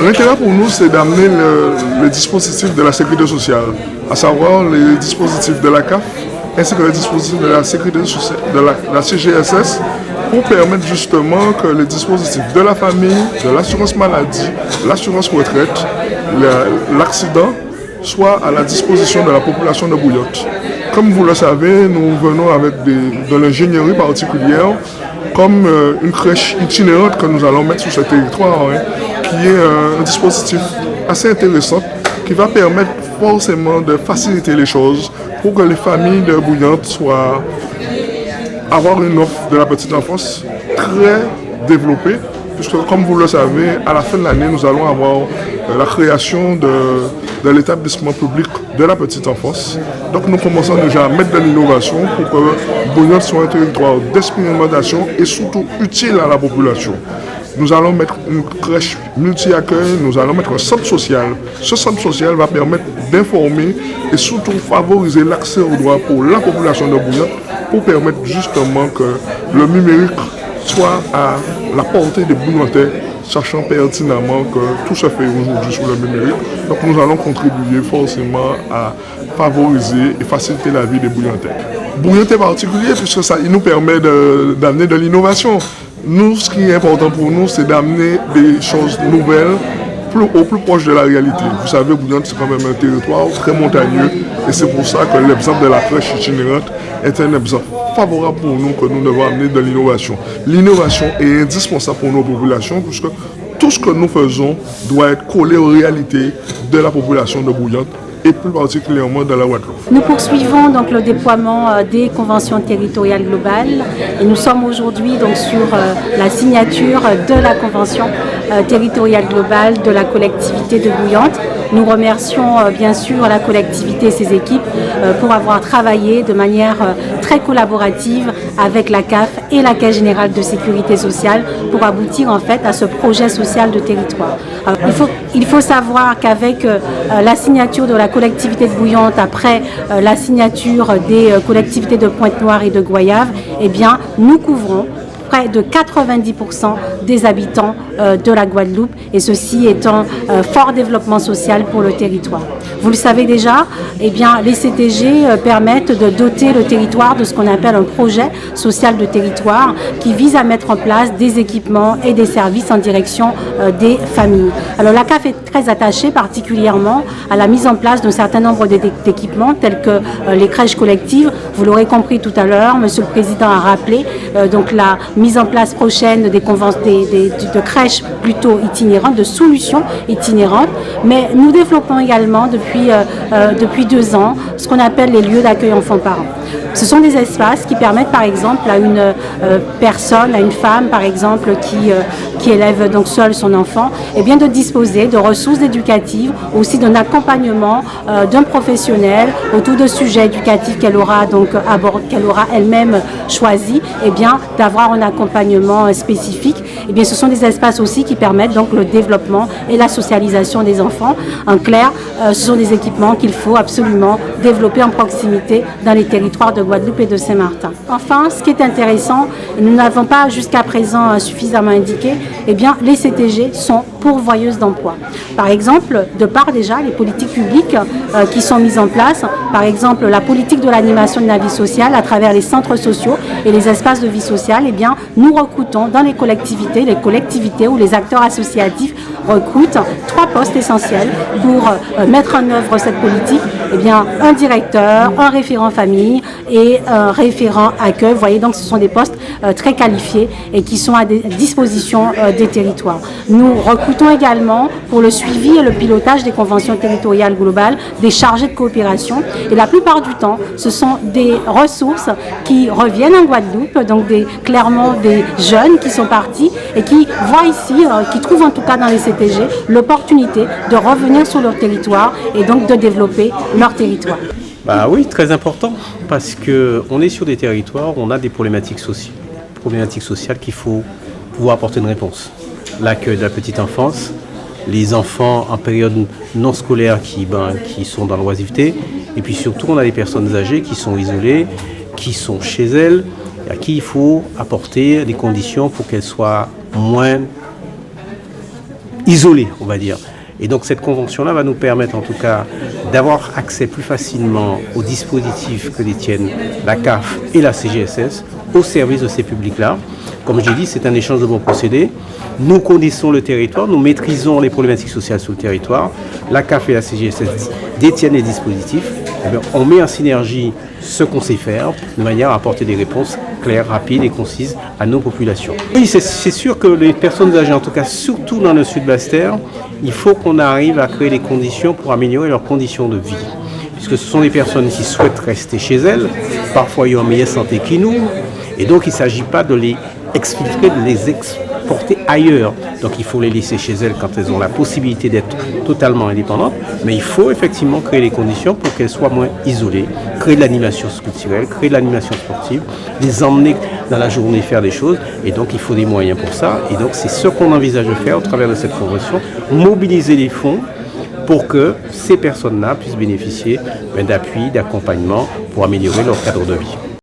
L'intérêt pour nous, c'est d'amener le dispositif de la sécurité sociale, à savoir les dispositifs de la CAF, ainsi que les dispositifs de la sécurité sociale, de la CGSS, pour permettre justement que les dispositifs de la famille, de l'assurance maladie, l'assurance retraite, l'accident, soient à la disposition de la population de Bouillotte. Comme vous le savez, nous venons avec de l'ingénierie particulière, comme une crèche itinérante que nous allons mettre sur ce territoire, qui est un dispositif assez intéressant, qui va permettre forcément de faciliter les choses pour que les familles de Bouillotte soient avoir une offre de la petite enfance très développée, puisque comme vous le savez, à la fin de l'année, nous allons avoir la création de l'établissement public de la petite enfance. Donc nous commençons déjà à mettre de l'innovation pour que Bouillotte soit un territoire d'expérimentation et surtout utile à la population. Nous allons mettre une crèche multi-accueil, nous allons mettre un centre social. Ce centre social va permettre d'informer et surtout favoriser l'accès aux droits pour la population de Bouillotte, pour permettre justement que le numérique soit à la portée des Bouillotais, sachant pertinemment que tout se fait aujourd'hui sur le numérique. Donc nous allons contribuer forcément à favoriser et faciliter la vie des Bouillotais. Bouillotte est particulier puisque ça il nous permet d'amener de l'innovation. Nous, ce qui est important pour nous, c'est d'amener des choses nouvelles au plus proche de la réalité. Vous savez, Bouillotte, c'est quand même un territoire très montagneux et c'est pour ça que l'exemple de la crèche itinérante est un exemple favorable pour nous, que nous devons amener de l'innovation. L'innovation est indispensable pour nos populations puisque tout ce que nous faisons doit être collé aux réalités de la population de Bouillotte et plus particulièrement de la Guadeloupe. Nous poursuivons donc le déploiement des conventions territoriales globales et nous sommes aujourd'hui donc sur la signature de la convention territoriale globale de la collectivité de Bouillotte. Nous remercions bien sûr la collectivité et ses équipes pour avoir travaillé de manière très collaborative avec la CAF et la Caisse générale de sécurité sociale pour aboutir en fait à ce projet social de territoire. Il faut savoir qu'avec la signature de la collectivité de Bouillotte, après la signature des collectivités de Pointe-Noire et de Goyave, eh bien, nous couvrons près de 90% des habitants de la Guadeloupe, et ceci étant fort développement social pour le territoire. Vous le savez déjà, eh bien, les CTG permettent de doter le territoire de ce qu'on appelle un projet social de territoire qui vise à mettre en place des équipements et des services en direction des familles. Alors la CAF est très attachée particulièrement à la mise en place d'un certain nombre d'équipements tels que les crèches collectives. Vous l'aurez compris tout à l'heure, Monsieur le Président a rappelé donc la mise en place prochaine de crèches plutôt itinérantes, de solutions itinérantes, mais nous développons également depuis 2 ans ce qu'on appelle les lieux d'accueil enfants-parents. Ce sont des espaces qui permettent par exemple à une personne, à une femme par exemple qui élève donc seule son enfant, eh bien de disposer de ressources éducatives, aussi d'un accompagnement d'un professionnel autour de sujets éducatifs qu'elle aura elle-même choisi, eh bien d'avoir un accompagnement spécifique. Eh bien ce sont des espaces aussi qui permettent donc le développement et la socialisation des enfants. En clair, ce sont des équipements qu'il faut absolument développer en proximité dans les territoires de Guadeloupe et de Saint-Martin. Enfin, ce qui est intéressant, et nous n'avons pas jusqu'à présent suffisamment indiqué, eh bien, les CTG sont pourvoyeuses d'emplois. Par exemple, de par déjà les politiques publiques qui sont mises en place, par exemple la politique de l'animation de la vie sociale à travers les centres sociaux et les espaces de vie sociale, eh bien, nous recrutons dans les collectivités où les acteurs associatifs recrutent 3 postes essentiels pour mettre en œuvre cette politique. Eh bien, un directeur, un référent famille et un référent accueil. Vous voyez, donc ce sont des postes très qualifiés et qui sont à disposition des territoires. Nous recrutons également pour le suivi et le pilotage des conventions territoriales globales des chargés de coopération. Et la plupart du temps, ce sont des ressources qui reviennent en Guadeloupe, donc clairement des jeunes qui sont partis et qui voient ici, qui trouvent en tout cas dans les CTG, l'opportunité de revenir sur leur territoire et donc de développer leur territoire. Bah oui, très important, parce qu'on est sur des territoires où on a des problématiques sociales qu'il faut pouvoir apporter une réponse. L'accueil de la petite enfance, les enfants en période non scolaire qui sont dans l'oisiveté, et puis surtout on a des personnes âgées qui sont isolées, qui sont chez elles, à qui il faut apporter des conditions pour qu'elles soient moins isolés, on va dire. Et donc cette convention-là va nous permettre en tout cas d'avoir accès plus facilement aux dispositifs que détiennent la CAF et la CGSS au service de ces publics-là. Comme j'ai dit, c'est un échange de bons procédés. Nous connaissons le territoire, nous maîtrisons les problématiques sociales sur le territoire. La CAF et la CGSS détiennent les dispositifs. On met en synergie ce qu'on sait faire de manière à apporter des réponses claires, rapides et concises à nos populations. Oui, c'est sûr que les personnes âgées, en tout cas surtout dans le sud Basse-Terre, il faut qu'on arrive à créer les conditions pour améliorer leurs conditions de vie. Puisque ce sont des personnes qui souhaitent rester chez elles, parfois ayant meilleure santé que nous, et donc il ne s'agit pas de les exfiltrer, de les exporter ailleurs. Donc il faut les laisser chez elles quand elles ont la possibilité d'être totalement indépendantes, mais il faut effectivement créer les conditions pour qu'elles soient moins isolées, créer de l'animation culturelle, créer de l'animation sportive, les emmener dans la journée faire des choses, et donc il faut des moyens pour ça, et donc c'est ce qu'on envisage de faire au travers de cette convention, mobiliser les fonds pour que ces personnes-là puissent bénéficier d'appui, d'accompagnement pour améliorer leur cadre de vie.